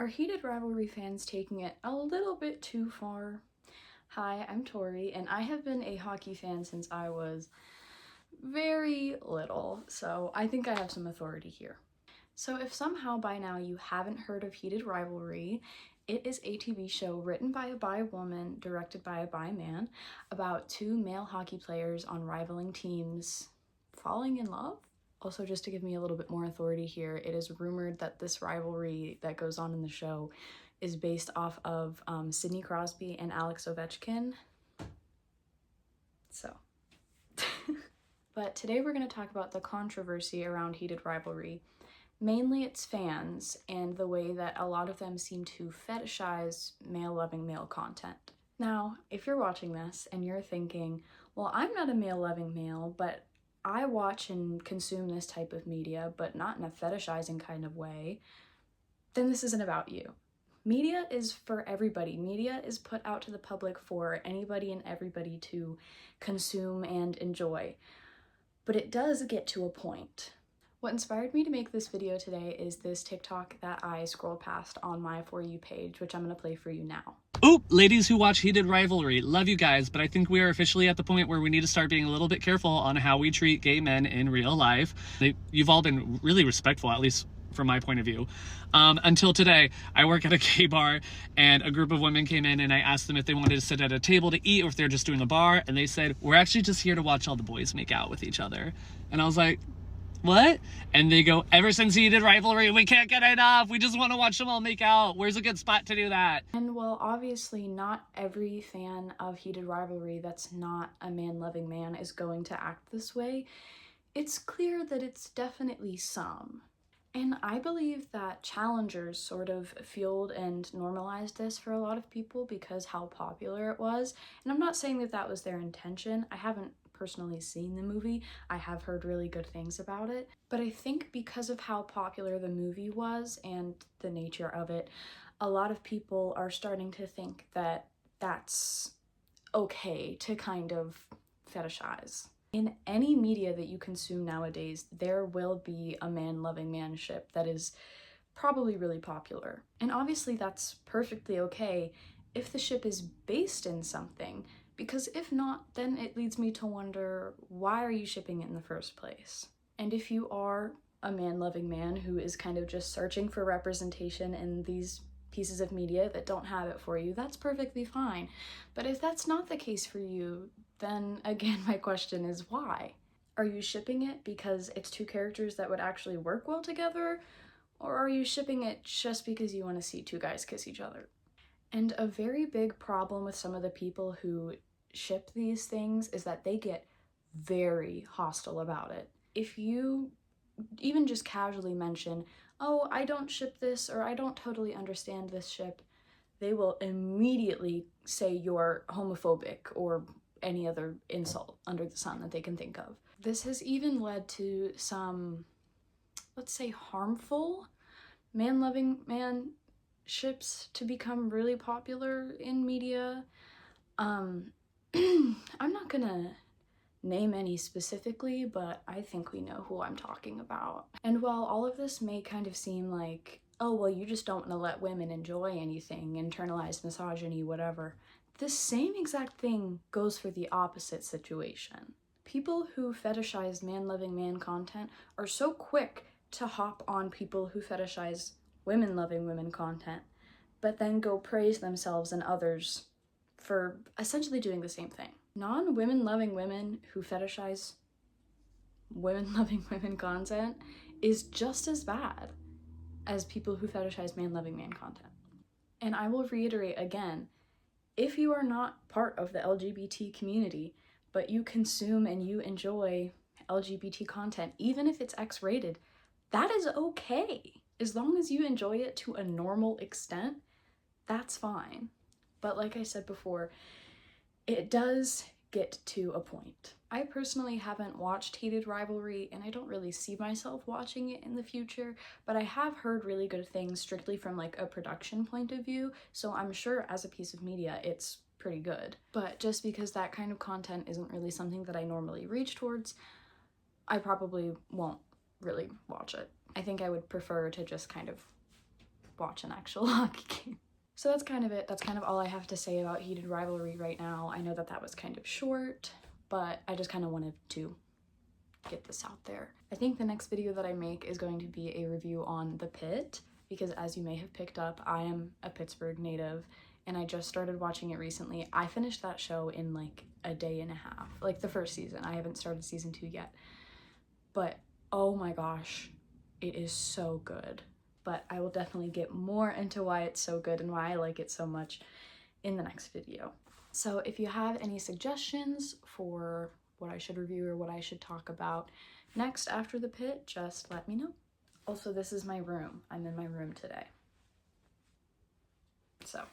Are Heated Rivalry fans taking it a little bit too far? Hi, I'm Tori, and I have been a hockey fan since I was very little, so I think I have some authority here. So if somehow by now you haven't heard of Heated Rivalry, it is a TV show written by a bi woman, directed by a bi man, about two male hockey players on rivaling teams falling in love? Also, just to give me a little bit more authority here, it is rumored that this rivalry that goes on in the show is based off of Sidney Crosby and Alex Ovechkin. So. But today we're going to talk about the controversy around Heated Rivalry. Mainly its fans and the way that a lot of them seem to fetishize male-loving male content. Now, if you're watching this and you're thinking, well, I'm not a male-loving male, but I watch and consume this type of media, but not in a fetishizing kind of way, then this isn't about you. Media is for everybody. Media is put out to the public for anybody and everybody to consume and enjoy. But it does get to a point. What inspired me to make this video today is this TikTok that I scrolled past on my For You page, which I'm gonna play for you now. Oop, ladies who watch Heated Rivalry, love you guys, but I think we are officially at the point where we need to start being a little bit careful on how we treat gay men in real life. You've all been really respectful, at least from my point of view. Until today, I work at a gay bar, and a group of women came in, and I asked them if they wanted to sit at a table to eat or if they're just doing a bar, and they said, we're actually just here to watch all the boys make out with each other. And I was like, what? And they go, ever since Heated Rivalry, we can't get enough. We just want to watch them all make out. Where's a good spot to do that? And well, obviously not every fan of Heated Rivalry that's not a man-loving man is going to act this way. It's clear that it's definitely some. And I believe that challengers sort of fueled and normalized this for a lot of people because how popular it was. And I'm not saying that that was their intention. I haven't personally seen the movie. I have heard really good things about it. But I think because of how popular the movie was and the nature of it, a lot of people are starting to think that that's okay to kind of fetishize. In any media that you consume nowadays, there will be a man-loving man ship that is probably really popular. And obviously that's perfectly okay if the ship is based in something, because if not, then it leads me to wonder, why are you shipping it in the first place? And if you are a man-loving man who is kind of just searching for representation in these pieces of media that don't have it for you, that's perfectly fine. But if that's not the case for you, then again, my question is why? Are you shipping it because it's two characters that would actually work well together? Or are you shipping it just because you want to see two guys kiss each other? And a very big problem with some of the people who ship these things is that they get very hostile about it. If you even just casually mention, oh, I don't ship this, or I don't totally understand this ship, they will immediately say you're homophobic or any other insult under the sun that they can think of. This has even led to some, let's say, harmful man-loving man ships to become really popular in media. I'm not gonna name any specifically, but I think we know who I'm talking about. And while all of this may kind of seem like, oh, well, you just don't want to let women enjoy anything, internalized misogyny, whatever, the same exact thing goes for the opposite situation. People who fetishize man-loving man content are so quick to hop on people who fetishize women-loving women content, but then go praise themselves and others for essentially doing the same thing. Non-women-loving women who fetishize women-loving women content is just as bad as people who fetishize man-loving man content. And I will reiterate again, if you are not part of the LGBT community, but you consume and you enjoy LGBT content, even if it's X-rated, that is okay. As long as you enjoy it to a normal extent, that's fine. But like I said before, it does get to a point. I personally haven't watched Heated Rivalry, and I don't really see myself watching it in the future, but I have heard really good things strictly from like a production point of view, so I'm sure as a piece of media it's pretty good. But just because that kind of content isn't really something that I normally reach towards, I probably won't really watch it. I think I would prefer to just kind of watch an actual hockey game. So that's kind of it. That's kind of all I have to say about Heated Rivalry right now. I know that that was kind of short, but I just kind of wanted to get this out there. I think the next video that I make is going to be a review on The Pitt, because as you may have picked up, I am a Pittsburgh native and I just started watching it recently. I finished that show in like a day and a half, like the first season. I haven't started season 2 yet, but oh my gosh, it is so good. But I will definitely get more into why it's so good and why I like it so much in the next video. So if you have any suggestions for what I should review or what I should talk about next after The Pitt, just let me know. Also, this is my room. I'm in my room today. So